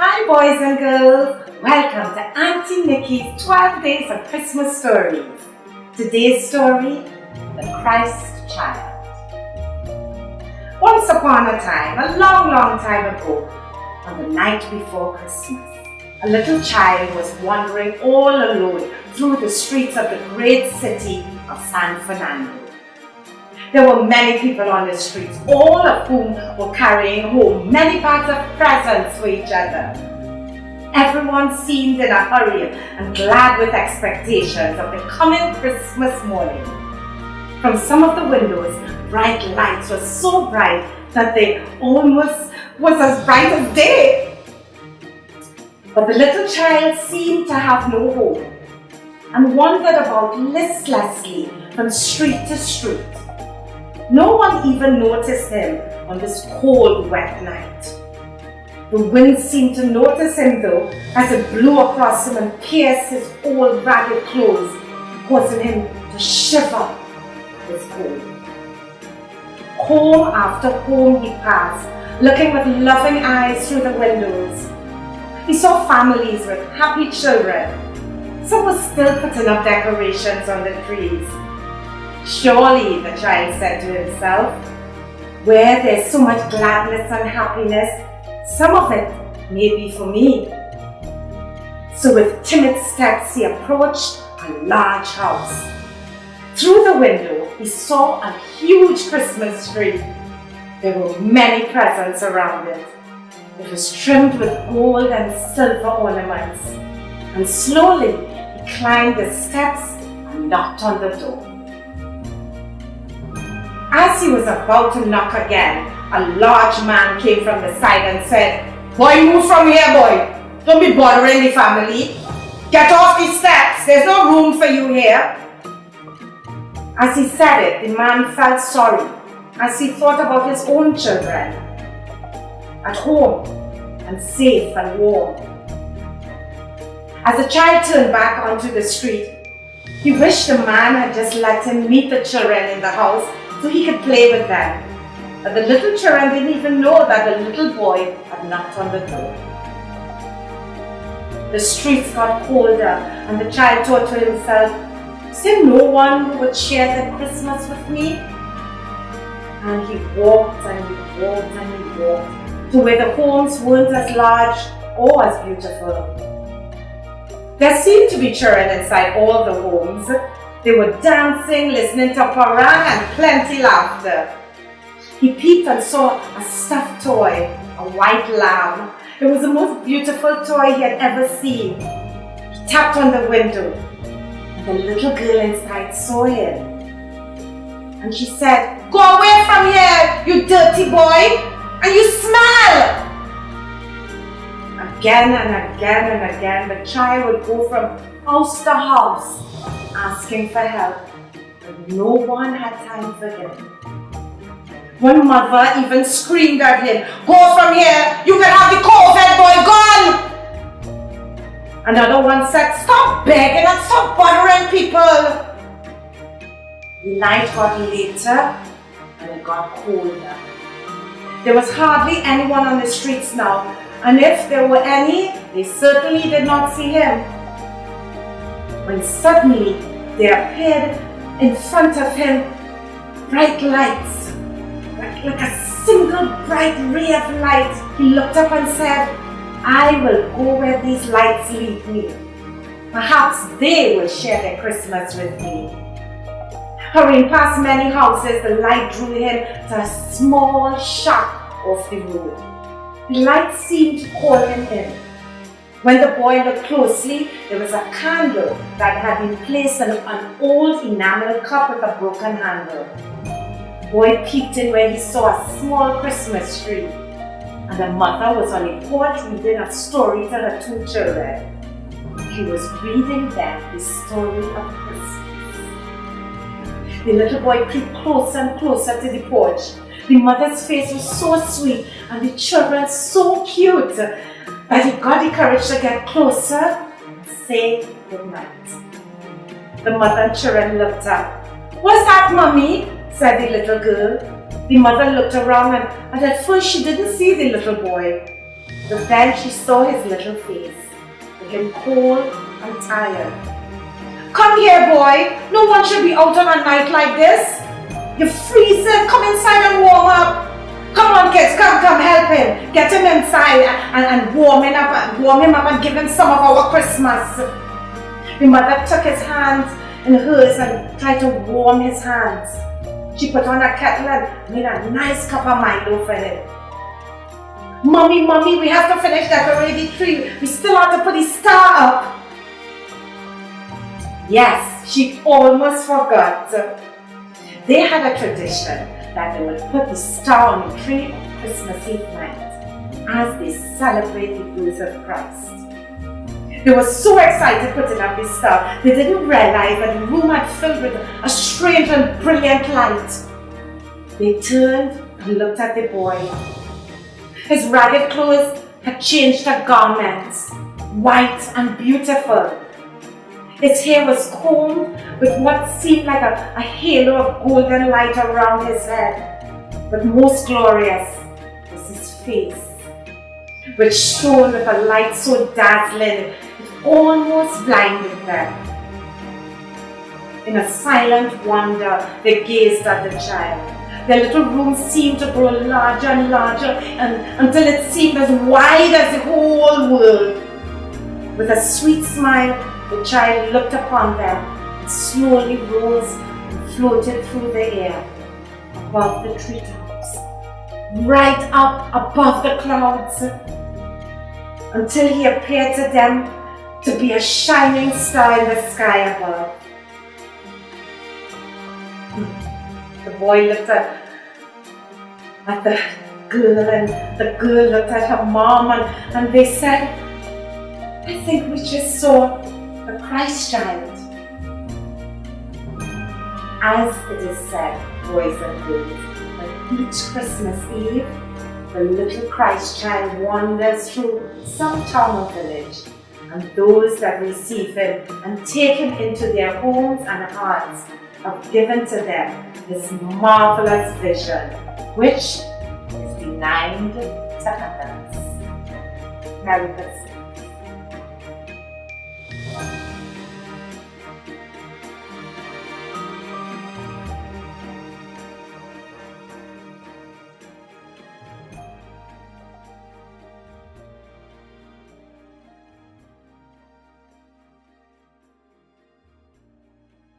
Hi boys and girls, welcome to Auntie Nikki's 12 Days of Christmas Stories. Today's story, The Christ Child. Once upon a time, a long time ago, on the night before Christmas, a little child was wandering all alone through the streets of the great city of San Fernando. There were many people on the streets, all of whom were carrying home many bags of presents for each other. Everyone seemed in a hurry and glad with expectations of the coming Christmas morning. From some of the windows, bright lights were so bright that they almost was as bright as day. But the little child seemed to have no home and wandered about listlessly from street to street. No one even noticed him on this cold, wet night. The wind seemed to notice him though, as it blew across him and pierced his old ragged clothes, causing him to shiver with cold. Home after home he passed, looking with loving eyes through the windows. He saw families with happy children. Some were still putting up decorations on the trees. Surely, the child said to himself, where there's so much gladness and happiness, some of it may be for me. So with timid steps he approached a large house. Through the window he saw a huge Christmas tree. There were many presents around it. It was trimmed with gold and silver ornaments. And slowly he climbed the steps and knocked on the door. As he was about to knock again, a large man came from the side and said, "Boy, move from here, boy. Don't be bothering the family. Get off these steps. There's no room for you here." As he said it, the man felt sorry as he thought about his own children at home and safe and warm. As the child turned back onto the street, he wished the man had just let him meet the children in the house so he could play with them. But the little children didn't even know that the little boy had knocked on the door. The streets got colder and the child thought to himself, "Is there no one who would share the Christmas with me?" And he walked and he walked and he walked to where the homes weren't as large or as beautiful. There seemed to be children inside all the homes. They were dancing, listening to parang and plenty laughter. He peeped and saw a stuffed toy, a white lamb. It was the most beautiful toy he had ever seen. He tapped on the window, and the little girl inside saw him. And she said, "Go away from here, you dirty boy, and you smell!" Again and again and again, the child would go from house to house, asking for help, but no one had time for him. One mother even screamed at him, "Go from here, you can have the COVID boy gone!" Another one said, "Stop begging and stop bothering people." The night got later and it got colder. There was hardly anyone on the streets now, and if there were any, they certainly did not see him. When suddenly there appeared in front of him bright lights, like a single bright ray of light. He looked up and said, "I will go where these lights lead me. Perhaps they will share their Christmas with me." Hurrying past many houses, the light drew him to a small shack off the road. The light seemed to call him in. When the boy looked closely, there was a candle that had been placed in an old enamel cup with a broken handle. The boy peeked in where he saw a small Christmas tree, and the mother was on the porch reading a story to her two children. She was reading them the story of Christmas. The little boy crept closer and closer to the porch. The mother's face was so sweet and the children so cute that he got the courage to get closer and say goodnight. The mother and children looked up. "What's that, Mommy?" said the little girl. The mother looked around and at first she didn't see the little boy. But then she saw his little face, looking cold and tired. Come here, boy. No one should be out on a night like this. You're freezing. Come inside and warm up. Come on, kids. Come, help him. Get him inside and warm him up and give him some of our Christmas. The mother took his hands in hers and tried to warm his hands. She put on a kettle and made a nice cup of Milo for him. Mommy, we have to finish decorating the tree. We still have to put the star up. Yes, she almost forgot. They had a tradition that they would put the star on the tree on Christmas Eve night as they celebrate the birth of Christ. They were so excited putting up the star, they didn't realize that the room had filled with a strange and brilliant light. They turned and looked at the boy. His ragged clothes had changed to garments, white and beautiful. His hair was combed with what seemed like a halo of golden light around his head. But most glorious was his face, which shone with a light so dazzling it almost blinded them. In a silent wonder, they gazed at the child. Their little room seemed to grow larger and larger until it seemed as wide as the whole world. With a sweet smile, the child looked upon them and slowly rose and floated through the air, above the treetops, right up above the clouds, until he appeared to them to be a shining star in the sky above. The boy looked at the girl, and the girl looked at her mom, and they said, I think we just saw a Christ child. As it is said, boys and girls, that each Christmas Eve, the little Christ child wanders through some town or village, and those that receive him and take him into their homes and hearts have given to them this marvelous vision, which is denied to others. Merry Christmas.